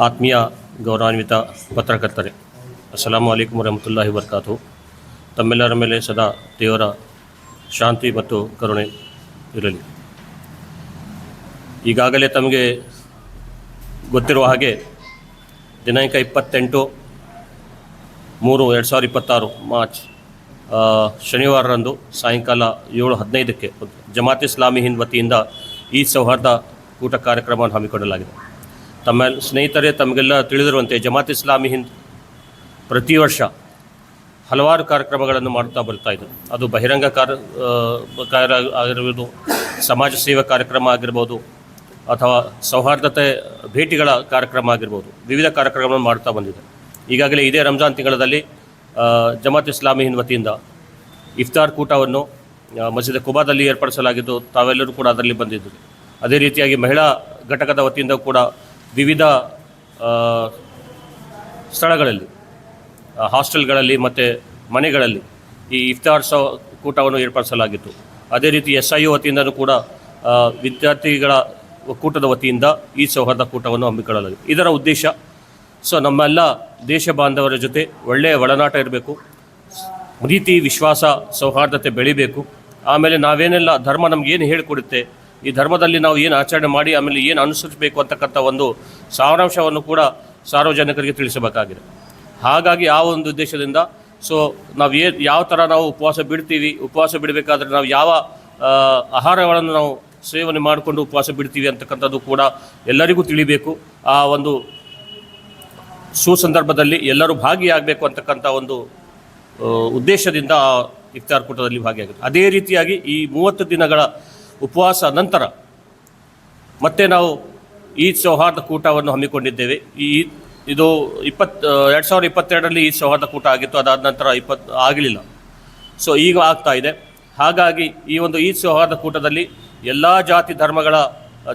ಆತ್ಮೀಯ ಗೌರವಾನ್ವಿತ ಪತ್ರಕರ್ತರೆ, ಅಸ್ಸಲಾಮು ಅಲೈಕುಮ್ ವರಹಮತುಲ್ಲಾಹಿ ವಬರಕಾತು. ತಮ್ಮೆಲ್ಲರ ಮೇಲೆ ಸದಾ ದೇವರ ಶಾಂತಿ ಮತ್ತು ಕರುಣೆ ಇರಲಿ. ಈಗಾಗಲೇ ತಮಗೆ ಗೊತ್ತಿರುವ ಹಾಗೆ ದಿನಾಂಕ 28/3/2026 ಮಾರ್ಚ್ ಶನಿವಾರರಂದು ಸಾಯಂಕಾಲ 7:15ಕ್ಕೆ ಜಮಾತ್ ಇಸ್ಲಾಮಿ ಹಿಂದ್ ವತಿಯಿಂದ ಈ ಸೌಹಾರ್ದ ಕೂಟ ಕಾರ್ಯಕ್ರಮವನ್ನು ಹಮ್ಮಿಕೊಳ್ಳಲಾಗಿದೆ. ತಮ್ಮ ಸ್ನೇಹಿತರೇ, ತಮಗೆಲ್ಲ ತಿಳಿದಿರುವಂತೆ ಜಮಾತ್ ಇಸ್ಲಾಮಿ ಹಿಂದ್ ಪ್ರತಿ ವರ್ಷ ಹಲವಾರು ಕಾರ್ಯಕ್ರಮಗಳನ್ನು ಮಾಡುತ್ತಾ ಬರ್ತಾ ಇದೆ. ಅದು ಬಹಿರಂಗ ಕಾರ್ಯ ಆಗಿರ್ಬೋದು, ಸಮಾಜ ಸೇವಾ ಕಾರ್ಯಕ್ರಮ ಆಗಿರ್ಬೋದು, ಅಥವಾ ಸೌಹಾರ್ದತೆ ಭೇಟಿಗಳ ಕಾರ್ಯಕ್ರಮ ಆಗಿರ್ಬೋದು, ವಿವಿಧ ಕಾರ್ಯಕ್ರಮಗಳನ್ನು ಮಾಡ್ತಾ ಬಂದಿದೆ. ಈಗಾಗಲೇ ಇದೇ ರಂಜಾನ್ ತಿಂಗಳಲ್ಲಿ ಜಮಾತ್ ಇಸ್ಲಾಮಿ ಹಿಂದ್ ವತಿಯಿಂದ ಇಫ್ತಾರ್ ಕೂಟವನ್ನು ಮಸೀದ್ ಕುಬಾದಲ್ಲಿ ಏರ್ಪಡಿಸಲಾಗಿದ್ದು, ತಾವೆಲ್ಲರೂ ಕೂಡ ಅದರಲ್ಲಿ ಬಂದಿದ್ದರು. ಅದೇ ರೀತಿಯಾಗಿ ಮಹಿಳಾ ಘಟಕದ ವತಿಯಿಂದ ಕೂಡ ವಿವಿಧ ಸ್ಥಳಗಳಲ್ಲಿ, ಹಾಸ್ಟೆಲ್ಗಳಲ್ಲಿ ಮತ್ತು ಮನೆಗಳಲ್ಲಿ ಈ ಇಫ್ತಾರ್ ಕೂಟವನ್ನು ಏರ್ಪಡಿಸಲಾಗಿತ್ತು. ಅದೇ ರೀತಿ SIO ವತಿಯಿಂದಲೂ ಕೂಡ ವಿದ್ಯಾರ್ಥಿಗಳ ಒಕ್ಕೂಟದ ವತಿಯಿಂದ ಈ ಸೌಹಾರ್ದ ಕೂಟವನ್ನು ಹಮ್ಮಿಕೊಳ್ಳಲಾಗಿದೆ. ಇದರ ಉದ್ದೇಶ ನಮ್ಮೆಲ್ಲ ದೇಶ ಬಾಂಧವರ ಜೊತೆ ಒಳ್ಳೆಯ ಒಡನಾಟ ಇರಬೇಕು, ಪ್ರೀತಿ, ವಿಶ್ವಾಸ, ಸೌಹಾರ್ದತೆ ಬೆಳಿಬೇಕು. ಆಮೇಲೆ ನಾವೇನೆಲ್ಲ ಧರ್ಮ ನಮಗೇನು ಹೇಳಿಕೊಡುತ್ತೆ, ಈ ಧರ್ಮದಲ್ಲಿ ನಾವು ಏನು ಆಚರಣೆ ಮಾಡಿ ಆಮೇಲೆ ಏನು ಅನುಸರಿಸಬೇಕು ಅಂತಕ್ಕಂಥ ಒಂದು ಸಾರಾಂಶವನ್ನು ಕೂಡ ಸಾರ್ವಜನಿಕರಿಗೆ ತಿಳಿಸಬೇಕಾಗಿದೆ. ಹಾಗಾಗಿ ಆ ಒಂದು ಉದ್ದೇಶದಿಂದ ನಾವು ಯಾವ ಥರ ನಾವು ಉಪವಾಸ ಬಿಡ್ತೀವಿ, ಉಪವಾಸ ಬಿಡಬೇಕಾದ್ರೆ ನಾವು ಯಾವ ಆಹಾರಗಳನ್ನು ನಾವು ಸೇವನೆ ಮಾಡಿಕೊಂಡು ಉಪವಾಸ ಬಿಡ್ತೀವಿ ಅಂತಕ್ಕಂಥದ್ದು ಕೂಡ ಎಲ್ಲರಿಗೂ ತಿಳಿಬೇಕು. ಆ ಒಂದು ಸುಸಂದರ್ಭದಲ್ಲಿ ಎಲ್ಲರೂ ಭಾಗಿಯಾಗಬೇಕು ಅಂತಕ್ಕಂಥ ಒಂದು ಉದ್ದೇಶದಿಂದ ಇಫ್ತಾರ್ ಕೂಟದಲ್ಲಿ ಭಾಗಿಯಾಗಿದೆ. ಅದೇ ರೀತಿಯಾಗಿ ಈ 30 ದಿನಗಳ ಉಪವಾಸ ನಂತರ ಮತ್ತೆ ನಾವು ಈ ಸೌಹಾರ್ದ ಕೂಟವನ್ನು ಹಮ್ಮಿಕೊಂಡಿದ್ದೇವೆ. ಇದು 2022ರಲ್ಲಿ ಈ ಸೌಹಾರ್ದ ಕೂಟ ಆಗಿತ್ತು. ಅದಾದ ನಂತರ ಆಗಲಿಲ್ಲ. ಈಗ ಆಗ್ತಾ ಇದೆ. ಹಾಗಾಗಿ ಈ ಒಂದು ಈ ಸೌಹಾರ್ದ ಕೂಟದಲ್ಲಿ ಎಲ್ಲ ಜಾತಿ ಧರ್ಮಗಳ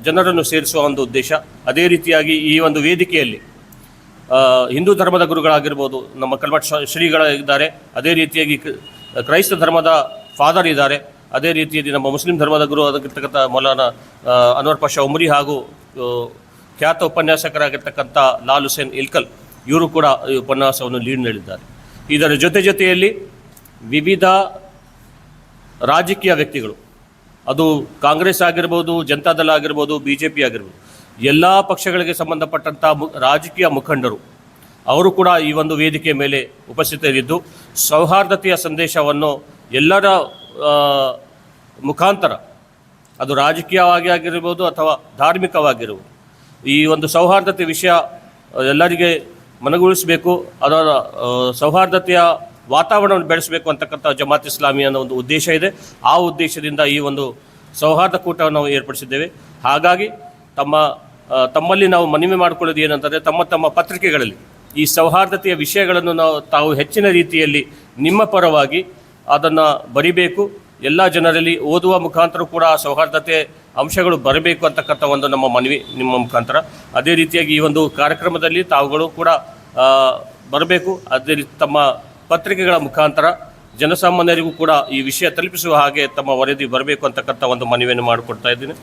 ಜನರನ್ನು ಸೇರಿಸುವ ಒಂದು ಉದ್ದೇಶ. ಅದೇ ರೀತಿಯಾಗಿ ಈ ಒಂದು ವೇದಿಕೆಯಲ್ಲಿ ಹಿಂದೂ ಧರ್ಮದ ಗುರುಗಳಾಗಿರ್ಬೋದು, ನಮ್ಮ ಕಲ್ಮಠ ಶ್ರೀಗಳಿದ್ದಾರೆ. ಅದೇ ರೀತಿಯಾಗಿ ಕ್ರೈಸ್ತ ಧರ್ಮದ ಫಾದರ್ ಇದ್ದಾರೆ. ಅದೇ ರೀತಿಯಾಗಿ ನಮ್ಮ ಮುಸ್ಲಿಂ ಧರ್ಮದ ಗುರು ಆಗಿರ್ತಕ್ಕಂಥ ಮೌಲಾನಾ ಅನ್ವರ್ ಪಾಷಾ ಉಮ್ರಿ ಹಾಗೂ ಖ್ಯಾತ ಉಪನ್ಯಾಸಕರಾಗಿರ್ತಕ್ಕಂಥ ಲಾಲ್ ಹುಸೇನ್ ಇಲ್ಕಲ್ ಇವರು ಕೂಡ ಈ ಉಪನ್ಯಾಸವನ್ನು ಲೀಡ್ ನೀಡಿದ್ದಾರೆ. ಇದರ ಜೊತೆಯಲ್ಲಿ ವಿವಿಧ ರಾಜಕೀಯ ವ್ಯಕ್ತಿಗಳು, ಅದು ಕಾಂಗ್ರೆಸ್ ಆಗಿರ್ಬೋದು, ಜನತಾದಳ ಆಗಿರ್ಬೋದು, BJP ಆಗಿರ್ಬೋದು, ಎಲ್ಲ ಪಕ್ಷಗಳಿಗೆ ಸಂಬಂಧಪಟ್ಟಂಥ ರಾಜಕೀಯ ಮುಖಂಡರು ಅವರು ಕೂಡ ಈ ಒಂದು ವೇದಿಕೆ ಮೇಲೆ ಉಪಸ್ಥಿತರಿದ್ದು ಸೌಹಾರ್ದತೆಯ ಸಂದೇಶವನ್ನು ಎಲ್ಲರ ಮುಖಾಂತರ, ಅದು ರಾಜಕೀಯವಾಗಿ ಆಗಿರ್ಬೋದು ಅಥವಾ ಧಾರ್ಮಿಕವಾಗಿರ್ಬೋದು, ಈ ಒಂದು ಸೌಹಾರ್ದತೆ ವಿಷಯ ಎಲ್ಲರಿಗೆ ಮನಗೊಳಿಸಬೇಕು, ಅದರ ಸೌಹಾರ್ದತೆಯ ವಾತಾವರಣವನ್ನು ಬೆಳೆಸಬೇಕು ಅಂತಕ್ಕಂಥ ಜಮಾತ್ ಇಸ್ಲಾಮಿ ಅನ್ನೋ ಒಂದು ಉದ್ದೇಶ ಇದೆ. ಆ ಉದ್ದೇಶದಿಂದ ಈ ಒಂದು ಸೌಹಾರ್ದ ಕೂಟವನ್ನು ನಾವು ಏರ್ಪಡಿಸಿದ್ದೇವೆ. ಹಾಗಾಗಿ ತಮ್ಮಲ್ಲಿ ನಾವು ಮನವಿ ಮಾಡಿಕೊಳ್ಳೋದು ಏನಂತಂದರೆ, ತಮ್ಮ ಪತ್ರಿಕೆಗಳಲ್ಲಿ ಈ ಸೌಹಾರ್ದತೆಯ ವಿಷಯಗಳನ್ನು ತಾವು ಹೆಚ್ಚಿನ ರೀತಿಯಲ್ಲಿ ನಿಮ್ಮ ಪರವಾಗಿ ಅದನ್ನು ಬರಿಬೇಕು. ಎಲ್ಲ ಜನರಲ್ಲಿ ಓದುವ ಮುಖಾಂತರ ಕೂಡ ಸೌಹಾರ್ದತೆ ಅಂಶಗಳು ಬರಬೇಕು ಅಂತಕ್ಕಂಥ ಒಂದು ನಮ್ಮ ಮನವಿ ನಿಮ್ಮ ಮುಖಾಂತರ. ಅದೇ ರೀತಿಯಾಗಿ ಈ ಒಂದು ಕಾರ್ಯಕ್ರಮದಲ್ಲಿ ತಾವುಗಳು ಕೂಡ ಬರಬೇಕು. ಅದೇ ರೀತಿ ತಮ್ಮ ಪತ್ರಿಕೆಗಳ ಮುಖಾಂತರ ಜನಸಾಮಾನ್ಯರಿಗೂ ಕೂಡ ಈ ವಿಷಯ ತಲುಪಿಸುವ ಹಾಗೆ ತಮ್ಮ ವರದಿ ಬರಬೇಕು ಅಂತಕ್ಕಂಥ ಒಂದು ಮನವಿಯನ್ನು ಮಾಡಿಕೊಡ್ತಾ ಇದ್ದೀನಿ.